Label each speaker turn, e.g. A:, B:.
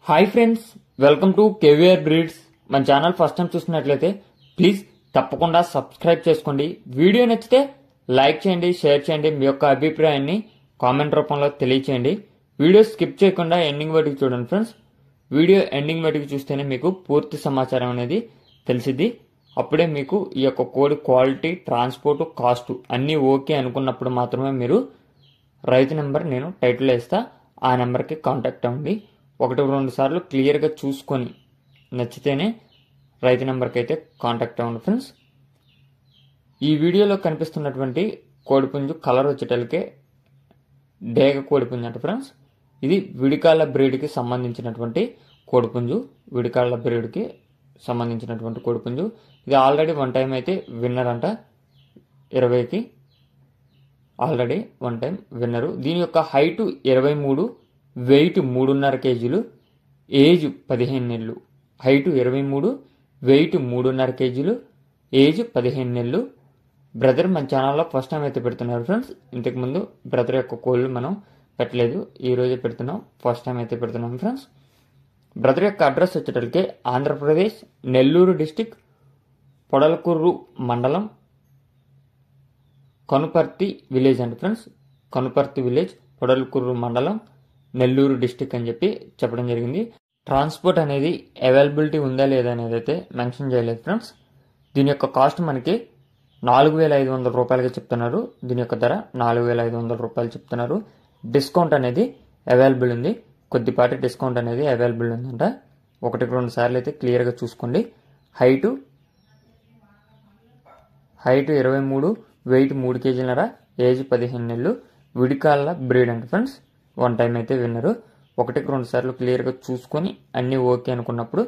A: Hi friends, welcome to KVR breeds. మన channel first time చూస్తున్నట్లయితే please తప్పకుండా సబ్స్క్రైబ్ చేసుకోండి. వీడియో నచ్చితే లైక్ చేయండి, షేర్ చేయండి. మీ యొక్క అభిప్రాయాన్ని కామెంట్ రూపంలో తెలియచేయండి. వీడియో స్కిప్ చేయకుండా ఎండింగ్ వరకు చూడండి ఫ్రెండ్స్. వీడియో ఎండింగ్ వరకు చూస్తేనే మీకు పూర్తి సమాచారం అనేది తెలిసిద్ది. అప్పుడే మీకు ఈ యొక్క కోడి క్వాలిటీ, ట్రాన్స్పోర్ట్, కాస్ట్ అన్నీ ఓకే అనుకున్నప్పుడు మాత్రమే మీరు రైతు నెంబర్ నేను టైటిల్ వేస్తా, ఆ నెంబర్కి కాంటాక్ట్ అవ్వండి. 1-2 సార్లు క్లియర్గా చూసుకొని నచ్చితేనే రైతు నెంబర్కి అయితే కాంటాక్ట్ అవ్వండి ఫ్రెండ్స్. ఈ వీడియోలో కనిపిస్తున్నటువంటి కోడిపుంజు కలర్ వచ్చేటలకే డేగ కోడిపుంజు అంట ఫ్రెండ్స్. ఇది విడికాళ్ళ బ్రీడ్కి సంబంధించినటువంటి కోడిపుంజు. విడికాళ్ళ బ్రీడ్కి సంబంధించినటువంటి కోడిపుంజు. ఇది ఆల్రెడీ 1 టైం అయితే విన్నర్ అంట. 20కి ఆల్రెడీ 1 టైం విన్నరు. దీని యొక్క హైటు 23, వెయిట్ 3.5 కేజీలు, ఏజ్ 15 నెలలు. హైటు 23, వెయిట్ 3.5 కేజీలు, ఏజ్ 15 నెలలు. బ్రదర్ మన ఛానల్లో ఫస్ట్ టైం అయితే పెడుతున్నారు ఫ్రెండ్స్. ఇంతకుముందు బ్రదర్ యొక్క కోళ్ళు మనం పెట్టలేదు, ఈరోజే పెడుతున్నాం. ఫస్ట్ టైం అయితే పెడుతున్నాం ఫ్రెండ్స్. బ్రదర్ యొక్క అడ్రస్ వచ్చేటప్పటికే ఆంధ్రప్రదేశ్ నెల్లూరు డిస్టిక్, పొడలకూరు మండలం, కనుపర్తి విలేజ్ అండి ఫ్రెండ్స్. కనుపర్తి విలేజ్, పొడలకూరు మండలం, నెల్లూరు డిస్టిక్ అని చెప్పడం జరిగింది. ట్రాన్స్పోర్ట్ అనేది అవైలబిలిటీ ఉందా లేదా అనేది అయితే మెన్షన్ చేయలేదు ఫ్రెండ్స్. దీని యొక్క కాస్ట్ మనకి 4,500 రూపాయలుగా చెప్తున్నారు. దీని యొక్క ధర 4,500 రూపాయలు చెప్తున్నారు. డిస్కౌంట్ అనేది అవైలబుల్ ఉంది, కొద్దిపాటి డిస్కౌంట్ అనేది అవైలబుల్ ఉందంట. 1-2 సార్లు అయితే క్లియర్గా చూసుకోండి. హైటు 23, వెయిట్ 3 కేజీలన్నర, ఏజ్ 15 నెలలు. విడికాళ్ళ బ్రీడ్ అంట ఫ్రెండ్స్. 1 టైం అయితే విన్నరు. 1-2 సార్లు క్లియర్గా చూసుకొని అన్నీ ఓకే అనుకున్నప్పుడు